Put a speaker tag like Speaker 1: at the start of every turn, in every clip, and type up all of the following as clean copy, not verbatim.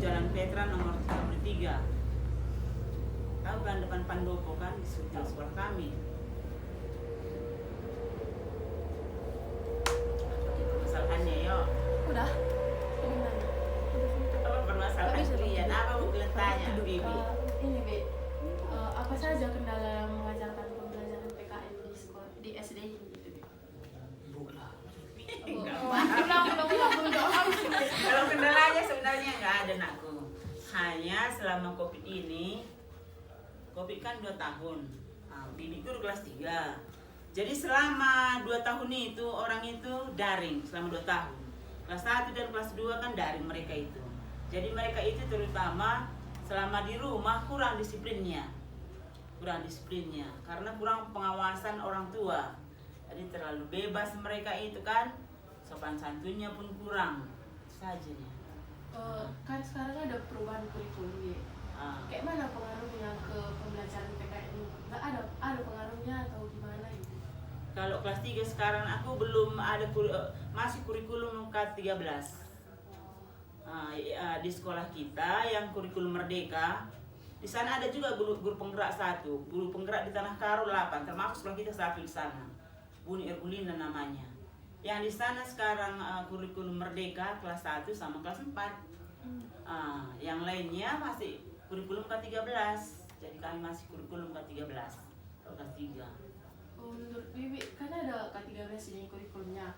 Speaker 1: Jalan Petra nomor 33. Tahu kan depan Pandopo kan di sekolah kami. Permasalahannya yo.
Speaker 2: Udah.
Speaker 1: Apa permasalahan kalian? Apa mau kalian tanya, Bibi?
Speaker 2: Ini Bi, apa saja kendala yang mengajarkan pembelajaran PKN di sekolah di SD ini gitu Bi?
Speaker 1: Kalau kendalanya sebenarnya nggak ada nakku. Hanya selama COVID ini, COVID kan 2 tahun. Nah, Bibi itu kelas 3. Jadi selama 2 tahun itu orang itu daring selama 2 tahun. Kelas 1 dan kelas 2 kan daring mereka itu. Jadi mereka itu terutama selama di rumah kurang disiplinnya. Karena kurang pengawasan orang tua. Jadi terlalu bebas mereka itu kan. Sopan santunnya pun kurang. Itu saja nih.
Speaker 2: Kan sekarang ada perubahan kurikulum ya. Kayak mana pengaruhnya ke pembelajaran PKN ini? Nggak ada pengaruhnya atau gimana gitu?
Speaker 1: Kalau kelas 3 sekarang aku belum ada masih kurikulum K13. Di sekolah kita yang kurikulum Merdeka, di sana ada juga guru penggerak 1, guru penggerak di Tanah Karo 8, termasuk sekolah kita 1 di sana, Buni Ergulina namanya. Yang di sana sekarang kurikulum Merdeka kelas 1 sama kelas 4. Yang lainnya masih kurikulum K13. Jadi kami masih kurikulum K13 atau kelas 3.
Speaker 2: Menurut Bibi, kan ada K13 ini kurikulumnya.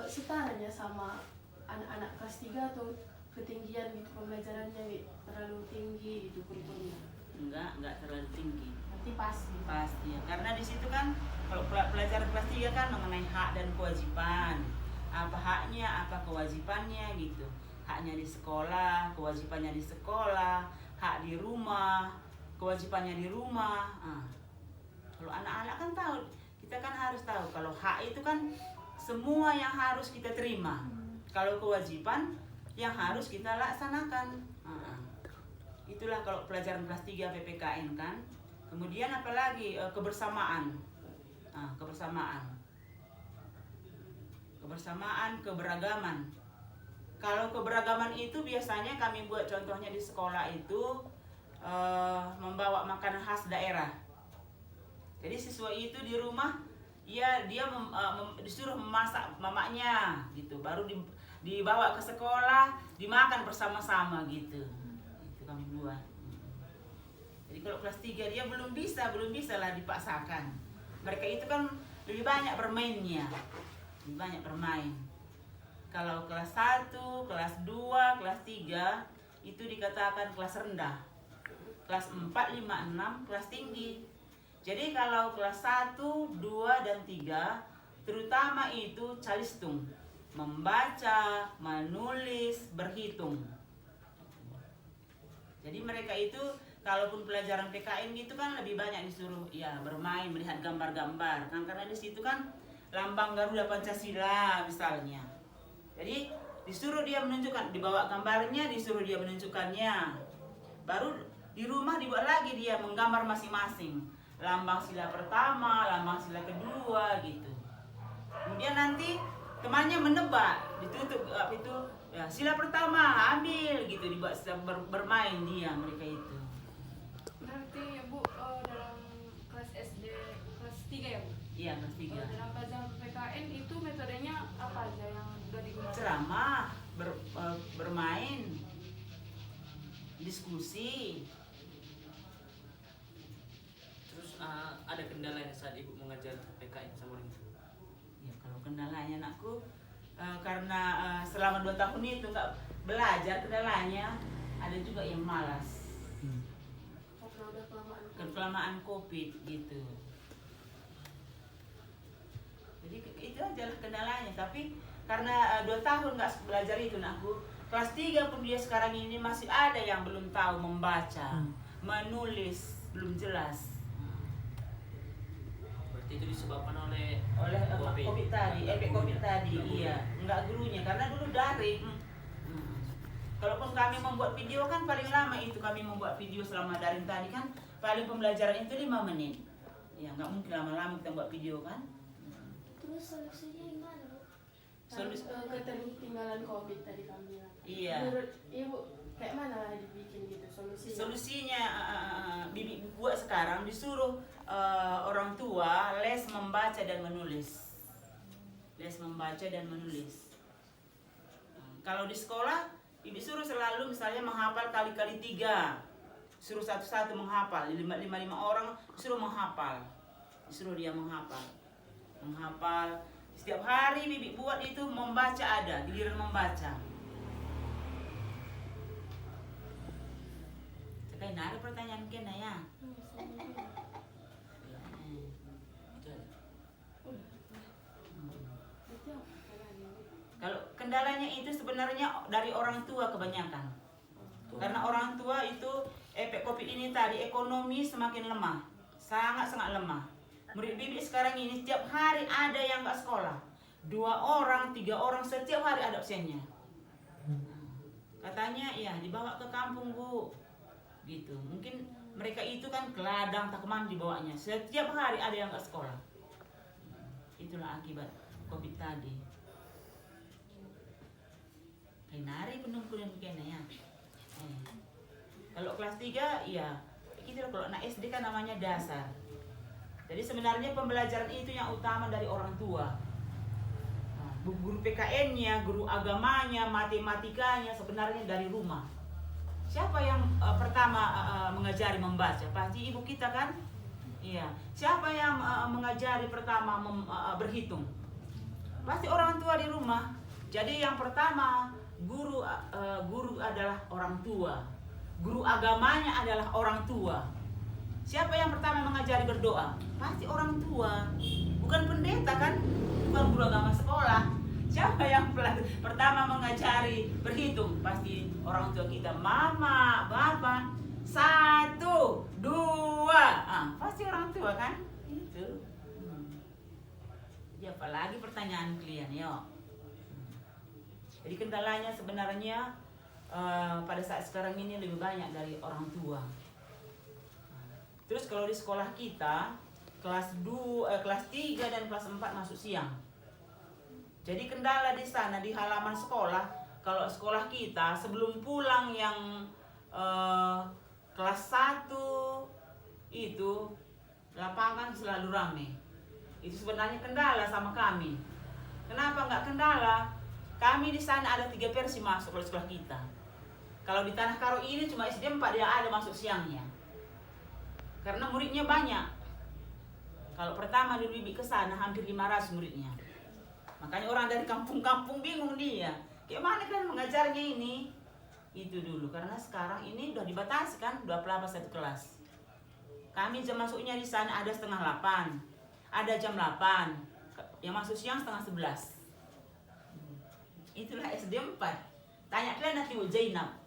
Speaker 2: Setaranya sama anak-anak kelas 3 atau ketinggian gitu pembelajarannya Bi? Terlalu tinggi gitu kurikulumnya?
Speaker 1: Enggak terlalu tinggi.
Speaker 2: Nanti pasti
Speaker 1: Ya. Karena di situ kan kalau pelajaran kelas 3 kan mengenai hak dan kewajiban. Apa haknya, apa kewajibannya gitu. Haknya di sekolah, kewajibannya di sekolah, hak di rumah, kewajibannya di rumah. Kalau anak-anak kan tahu, kita kan harus tahu kalau hak itu kan semua yang harus kita terima. Kalau kewajiban yang harus kita laksanakan. Itulah kalau pelajaran kelas 3 PPKN kan. Kemudian apalagi kebersamaan. Kebersamaan, keberagaman. Kalau keberagaman itu biasanya kami buat contohnya di sekolah itu membawa makanan khas daerah. Jadi siswa itu di rumah dia disuruh memasak mamanya gitu, baru dibawa ke sekolah, dimakan bersama-sama gitu. Itu kami buat. Jadi kalau kelas 3 dia belum bisa lah dipaksakan. Mereka itu kan lebih banyak bermainnya. Lebih banyak bermain. Kalau kelas 1, kelas 2, kelas 3 itu dikatakan kelas rendah. Kelas 4, 5, 6 kelas tinggi. Jadi kalau kelas 1, 2, dan 3 terutama itu calistung, membaca, menulis, berhitung. Jadi mereka itu kalaupun pelajaran PKN gitu kan lebih banyak disuruh ya bermain, melihat gambar-gambar. Kan karena di situ kan lambang Garuda Pancasila misalnya. Jadi disuruh dia menunjukkan, dibawa gambarnya, disuruh dia menunjukkannya. Baru di rumah dibuat lagi dia menggambar masing-masing. Lambang sila pertama, lambang sila kedua gitu. Kemudian nanti temannya menebak, ditutup itu ya, sila pertama ambil gitu, dibuat bermain dia mereka itu.
Speaker 2: Berarti Bu dalam kelas SD kelas 3 ya Bu?
Speaker 1: Iya, kelas 3.
Speaker 2: Dalam pelajaran PKN itu metodenya apa aja yang sudah digunakan?
Speaker 1: Ceramah, bermain, diskusi.
Speaker 3: Terus ada kendalanya saat Ibu mengajar PKN sama orang itu?
Speaker 1: Ya kalau kendalanya anakku karena selama 2 tahun itu nggak belajar, kendalanya ada juga yang malas.
Speaker 2: Karena udah
Speaker 1: Kelamaan COVID gitu. Jadi itu aja lah kendalanya. Tapi karena 2 tahun nggak belajar itu anakku, kelas 3 pun dia sekarang ini masih ada yang belum tahu membaca, menulis belum jelas.
Speaker 3: Berarti itu disebabkan oleh
Speaker 1: COVID tadi, efek COVID tadi, iya, enggak gurunya karena dulu daring. Kalaupun kami membuat video kan paling lama itu kami membuat video selama daring tadi kan paling pembelajaran itu 5 menit. Ya nggak mungkin lama-lama kita buat video kan.
Speaker 4: Terus solusinya gimana Bu?
Speaker 2: ketertinggalan permasalahan COVID tadi kami bilang.
Speaker 1: Iya.
Speaker 2: Menurut ibu kayak mana dibikin gitu solusinya?
Speaker 1: Solusinya Bibi buat sekarang disuruh orang tua les membaca dan menulis. Les membaca dan menulis. Kalau di sekolah Bibi suruh selalu misalnya menghafal kali-kali 3. Suruh satu-satu menghafal, 5 orang suruh menghafal. Disuruh dia menghafal. Menghafal. Setiap hari Bibi buat itu membaca ada, giliran membaca. Sekarang ada pertanyaan kena ya. Kalau kendalanya itu sebenarnya dari orang tua kebanyakan. Karena orang tua itu efek COVID ini tadi ekonomi semakin lemah. Sangat-sangat lemah. Murid Bibi sekarang ini setiap hari ada yang nggak sekolah. 2 orang, 3 orang setiap hari ada absennya. Katanya ya dibawa ke kampung Bu. Gitu. Mungkin mereka itu kan ke ladang tak kemana dibawanya. Setiap hari ada yang nggak sekolah. Itulah akibat COVID tadi. Nari penunggu dan kena ya. Kalau kelas 3 ya gitu. Kalau anak SD kan namanya dasar. Jadi sebenarnya pembelajaran itu yang utama dari orang tua. Guru PKN-nya, guru agamanya, matematikanya sebenarnya dari rumah. Siapa yang pertama mengajari membaca? Pasti ibu kita kan? Iya. Siapa yang mengajari pertama berhitung? Pasti orang tua di rumah. Jadi yang pertama guru adalah orang tua. Guru agamanya adalah orang tua. Siapa yang pertama mengajari berdoa? Pasti orang tua. Bukan pendeta kan? Bukan guru agama sekolah. Siapa yang pertama mengajari berhitung? Pasti orang tua kita. Mama, bapak. 1, 2. Pasti orang tua kan? Itu. Ya, apalagi pertanyaan kalian, yuk. Jadi kendalanya sebenarnya pada saat sekarang ini lebih banyak dari orang tua. Terus kalau di sekolah kita kelas 3 dan kelas 4 masuk siang. Jadi kendala di sana di halaman sekolah, kalau sekolah kita sebelum pulang yang kelas 1 itu lapangan selalu ramai. Itu sebenarnya kendala sama kami. Kenapa nggak kendala? Kami di sana ada 3 versi masuk ke sekolah kita. Kalau di Tanah Karo ini cuma SD 4 dia ada masuk siangnya. Karena muridnya banyak. Kalau pertama dulu Bibi ke sana hampir 500 muridnya. Makanya orang dari kampung-kampung bingung dia. Gimana kan mengajarnya ini? Itu dulu. Karena sekarang ini udah dibatasi kan 28 satu kelas. Kami jam masuknya di sana ada setengah 8. Ada jam 8. Yang masuk siang setengah 11. Itulah SD 4. Tanya kalian nanti Bu Zainab.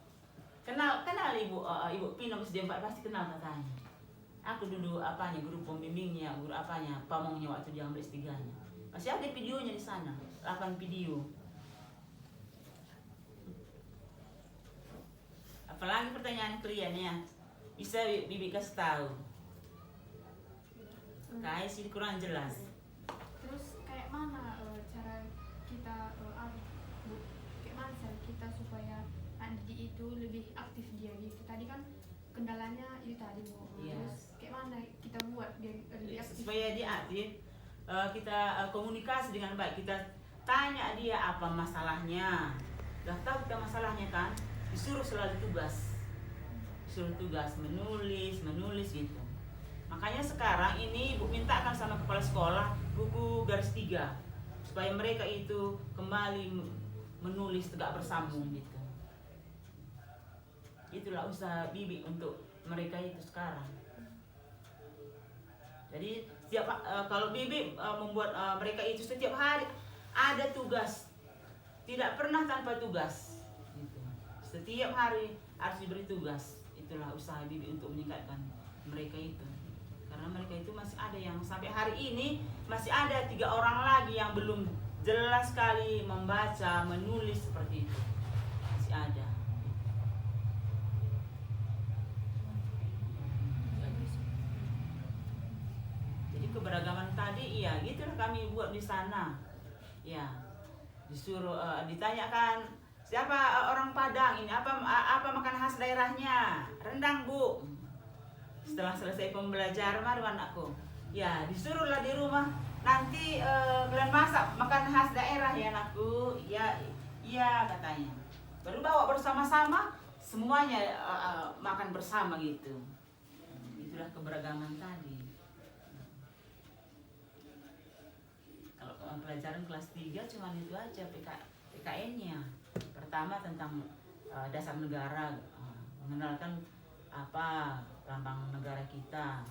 Speaker 1: Kenal Ibu Pinom SD 4 pasti kenal katanya. Aku dulu guru pembimbingnya, guru pamongnya waktu dia ambil S3-nya. Masih ada videonya di sana, 8 video. Apalagi pertanyaan kalian ya. Bisa Bibi kasih tahu. Kayak sih kurang jelas.
Speaker 4: Terus kayak mana cara kita kayak mana cara kita supaya anak didik itu lebih aktif dia gitu. Tadi kan kendalanya itu tadi Bu. Terus kayak mana kita buat biar lebih aktif
Speaker 1: supaya dia aktif? Kita komunikasi dengan baik. Kita tanya dia apa masalahnya. Udah tahu kita masalahnya kan? Disuruh selalu tugas. Disuruh tugas menulis gitu. Makanya sekarang ini Ibu mintakan sama kepala sekolah buku garis 3 supaya mereka itu kembali menulis tegak bersambung gitu. Itulah usaha Bibi untuk mereka itu sekarang. Jadi kalau Bibi membuat mereka itu setiap hari ada tugas, tidak pernah tanpa tugas. Gitu. Setiap hari harus diberi tugas. Itulah usaha Bibi untuk meningkatkan mereka itu. Karena mereka itu masih ada yang sampai hari ini masih ada 3 orang lagi yang belum jelas sekali membaca, menulis seperti itu. Masih ada. Jadi keberagaman tadi iya gitulah kami buat di sana. Ya. disuruh ditanyakan siapa orang Padang ini apa makan khas daerahnya, rendang Bu. Setelah selesai pembelajaran baru anakku, ya disuruhlah di rumah nanti kalian masak makan khas daerah ya anakku. Iya katanya. Baru bawa bersama-sama semuanya makan bersama gitu. Itulah keberagaman tadi. Kalau pelajaran kelas 3 cuma itu aja PKN-nya. Pertama tentang dasar negara, mengenalkan apa lambang negara kita.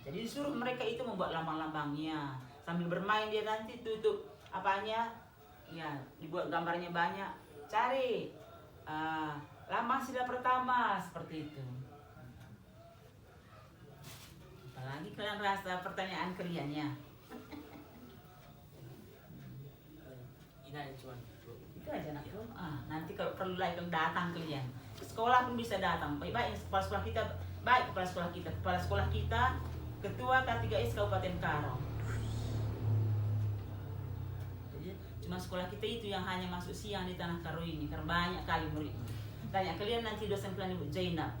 Speaker 1: Jadi disuruh mereka itu membuat lambang-lambangnya. Sambil bermain dia nanti tutup apanya, ya dibuat gambarnya banyak. Cari lambang sila pertama seperti itu. Apalagi kalian rasa pertanyaan kaliannya?
Speaker 3: Ini aja cuman.
Speaker 1: Itu aja nak itu. Nanti kalau perlu lagi datang kalian. Sekolah pun bisa datang. Baik kepala sekolah kita, kepala sekolah kita, ketua K3S Kabupaten Karo. Jadi cuma sekolah kita itu yang hanya masuk siang di Tanah Karo ini, karena banyak kali muridnya. Tanya kalian nanti dosen kalian Ibu Zainab.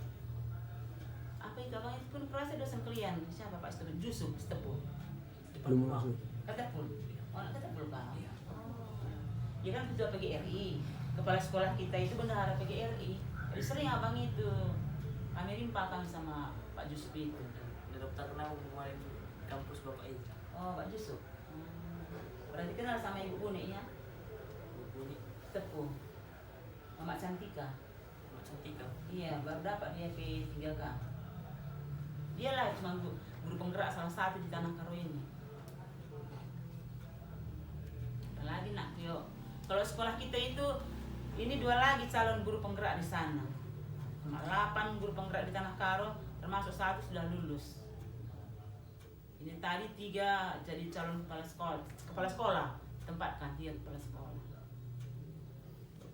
Speaker 1: Apa itu abang itu pun kerasa dosen kalian? Siapa Pak Istri? Jusuf Setepul.
Speaker 5: Belum masuk.
Speaker 1: Ketepul. Orang Ketepul Pak. Ya kan ketua PGRI, kepala sekolah kita itu bendahara PGRI. Jadi sering abang itu kami rimpahkan sama Pak Jusuf itu.
Speaker 3: Ada dokter kenal kemarin di kampus bapak itu.
Speaker 1: Oh Pak Jusuf. Berarti kenal sama Ibu Buni ya?
Speaker 3: Bunyi
Speaker 1: Tepuh. Mama Cantika.
Speaker 3: Mak Cantika.
Speaker 1: Iya, baru dapat dia P3K. Dia lah cuma guru penggerak salah satu di Tanah Karo ini. Apalagi nak yuk. Kalau sekolah kita itu ini 2 lagi calon guru penggerak di sana. 8 guru penggerak di Tanah Karo, termasuk 1 sudah lulus. Ini tadi 3 jadi calon kepala sekolah. Tempatkan dia kepala sekolah.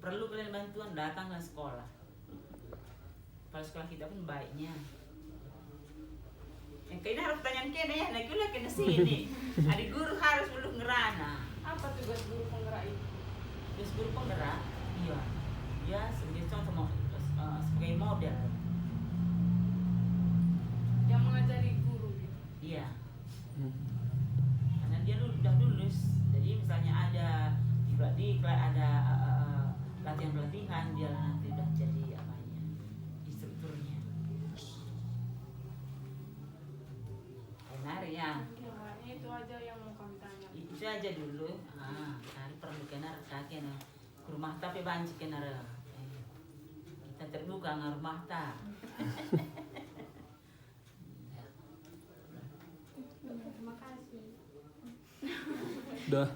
Speaker 1: Perlu kalian bantuan datang ke sekolah. Kepala sekolah kita pun baiknya. Yang kayaknya harus pertanyaan kena ya, nah kula kena sini. Adik guru harus belum ngerana.
Speaker 2: Apa tugas guru penggerak itu?
Speaker 1: Terus guru penggerak, iya, dia sebagai contoh sebagai model,
Speaker 2: Yang mengajari guru gitu.
Speaker 1: iya. Karena dia udah lulus, jadi misalnya ada ada latihan-pelatihan dia nanti udah jadi apanya, instrukturnya. Benar ya.
Speaker 2: Hanya itu aja yang mau kami tanya.
Speaker 1: Itu aja dulu. Cari perlu kenar kakek na rumah tapi banci kenar. Kita terbuka nang rumah ta.
Speaker 4: Terima kasih.
Speaker 5: Udah.